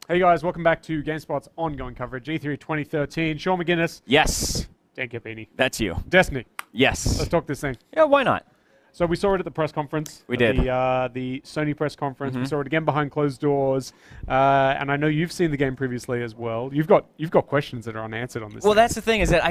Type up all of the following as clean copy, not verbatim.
Hey guys, welcome back to GameSpot's ongoing coverage, E3 2013. Sean McGuinness, Yes, Dan Capini, that's you. Destiny. Yes. Let's talk this thing. Yeah, why not? So we saw it at the press conference. We did. The Sony press conference. We saw it again behind closed doors. And I know you've seen the game previously as well. You've got questions that are unanswered on this. Well, thing. that's the thing is that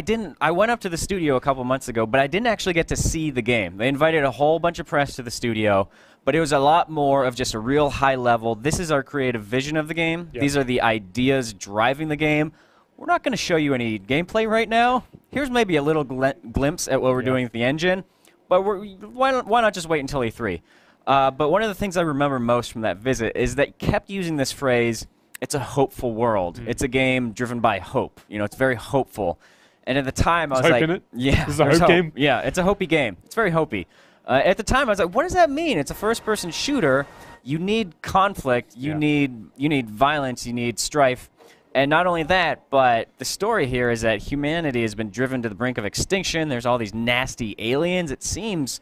I went up to the studio a couple months ago, but I didn't actually get to see the game. They invited a whole bunch of press to the studio, but it was a lot more of just a real high level. This is our creative vision of the game. Yep. These are the ideas driving the game. We're not going to show you any gameplay right now. Here's maybe a little glimpse at what we're doing with the engine. But why not just wait until E3? But one of the things I remember most from that visit is that kept using this phrase, it's a hopeful world. It's a game driven by hope. You know, it's very hopeful. And at the time, I was like, yeah, this is a hope game? Yeah, it's a hopey game. It's very hopey. At the time, I was like, what does that mean? It's a first-person shooter. You need conflict. You need violence. You need strife. And not only that, but the story here is that humanity has been driven to the brink of extinction. There's all these nasty aliens. It seems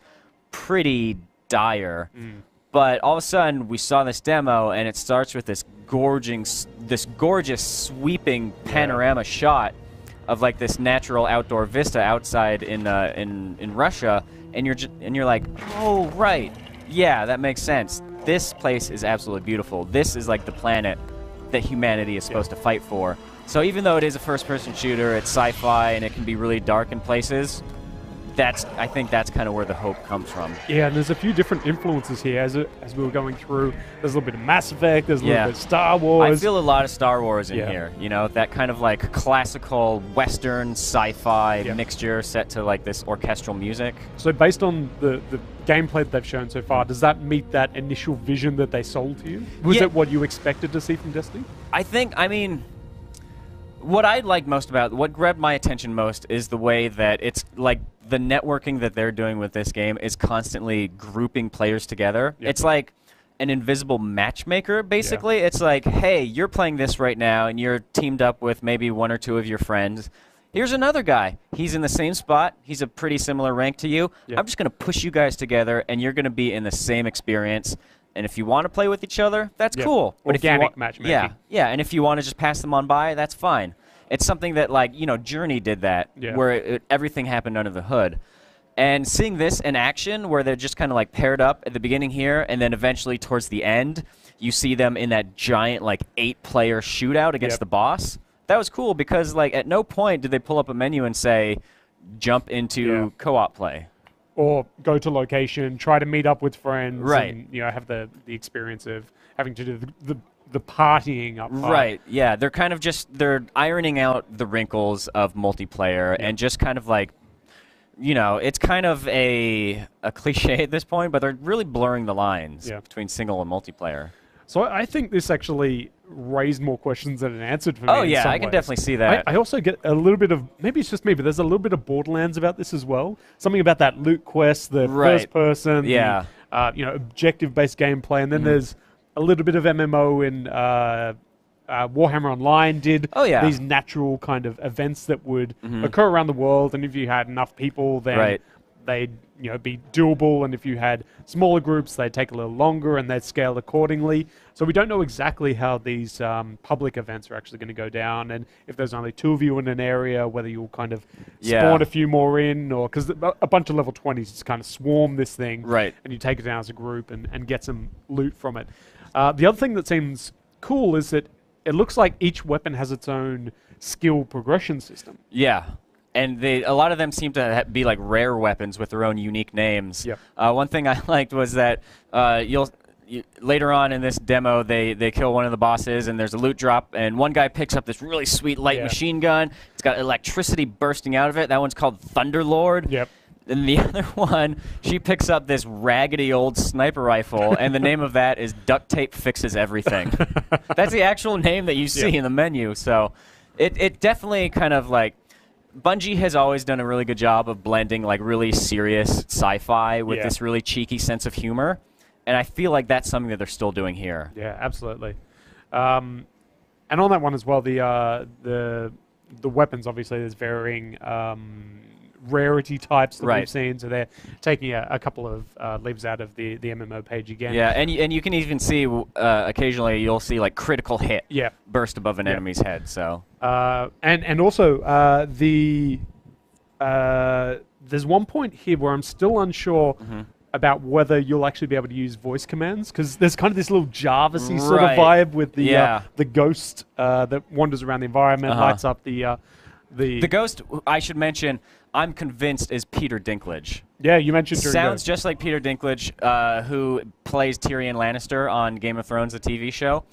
pretty dire. But all of a sudden, we saw this demo, and it starts with this gorgeous, sweeping panorama shot of like this natural outdoor vista outside in Russia, and you're like, oh right, yeah, that makes sense. This place is absolutely beautiful. This is like the planet that humanity is supposed to fight for. So even though it is a first-person shooter, it's sci-fi, and it can be really dark in places, I think that's kind of where the hope comes from. Yeah, and there's a few different influences here as we were going through. There's a little bit of Mass Effect, there's a little bit of Star Wars. I feel a lot of Star Wars in here, you know, that kind of like classical Western sci-fi mixture set to like this orchestral music. So based on the gameplay that they've shown so far, does that meet that initial vision that they sold to you? Was it what you expected to see from Destiny? I mean, what I like most about, what grabbed my attention most is the way that it's like the networking that they're doing with this game is constantly grouping players together. It's like an invisible matchmaker, basically. It's like, hey, you're playing this right now, and you're teamed up with maybe one or two of your friends. Here's another guy. He's in the same spot. He's a pretty similar rank to you. I'm just going to push you guys together, and you're going to be in the same experience. And if you want to play with each other, that's cool. But organic matchmaking. Yeah, and if you want to just pass them on by, that's fine. It's something that, like, you know, Journey did that, where everything happened under the hood. And seeing this in action, where they're just kind of, like, paired up at the beginning here, and then eventually towards the end, you see them in that giant, like, 8-player shootout against the boss. That was cool because, like, at no point did they pull up a menu and say, jump into co-op play. Or go to location, try to meet up with friends, right? And, you know, have the experience of having to do the partying up front. Right, yeah. They're kind of just, they're ironing out the wrinkles of multiplayer and just kind of like, you know, it's kind of a cliche at this point, but they're really blurring the lines between single and multiplayer. So I think this actually raised more questions than it answered for me. Oh yeah, I can definitely see that. I also get a little bit of, maybe it's just me, but there's a little bit of Borderlands about this as well. Something about that loot quest, the first person, you know, objective-based gameplay, and then there's a little bit of MMO in Warhammer Online did these natural kind of events that would occur around the world, and if you had enough people, then they'd be doable, and if you had smaller groups, they'd take a little longer, and they'd scale accordingly. So we don't know exactly how these public events are actually going to go down, and if there's only 2 of you in an area, whether you'll kind of spawn a few more in, or because a bunch of level 20s just kind of swarm this thing, and you take it down as a group and get some loot from it. The other thing that seems cool is that it looks like each weapon has its own skill progression system. Yeah. And a lot of them seem to be like rare weapons with their own unique names. One thing I liked was that later on in this demo, they kill one of the bosses, and there's a loot drop, and one guy picks up this really sweet light machine gun. It's got electricity bursting out of it. That one's called Thunderlord. And the other one, she picks up this raggedy old sniper rifle, and the name of that is Duct Tape Fixes Everything. That's the actual name that you see in the menu. So it definitely kind of like, Bungie has always done a really good job of blending like really serious sci-fi with this really cheeky sense of humor, and I feel like that's something that they're still doing here. Yeah, absolutely. And on that one as well, the weapons, obviously there's varying rarity types that we've seen. So they're taking a couple of leaves out of the MMO page again. Yeah, and you can even see occasionally you'll see like critical hit burst above an enemy's head. So and also there's one point here where I'm still unsure about whether you'll actually be able to use voice commands, because there's kind of this little Java-y sort of vibe with the ghost that wanders around the environment, lights up the ghost. I should mention, I'm convinced is Peter Dinklage. Yeah, you mentioned sounds just like Peter Dinklage, who plays Tyrion Lannister on Game of Thrones, the TV show.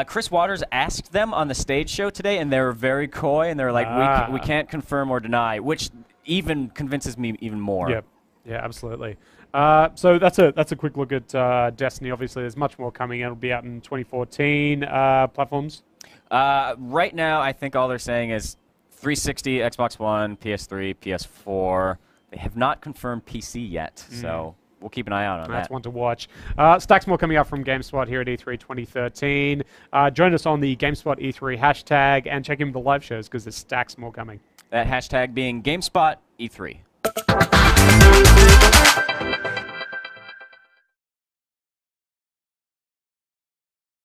Chris Waters asked them on the stage show today, and they were very coy, and they're like, we can't confirm or deny, which even convinces me even more. Yep. Yeah, absolutely. So that's a quick look at Destiny. Obviously, there's much more coming. It'll be out in 2014. Platforms? Right now, I think all they're saying is 360, Xbox One, PS3, PS4. They have not confirmed PC yet, so we'll keep an eye out on that. That's one to watch. Stacks more coming up from GameSpot here at E3 2013. Join us on the GameSpot E3 hashtag and check in the live shows because there's stacks more coming. That hashtag being GameSpot E3.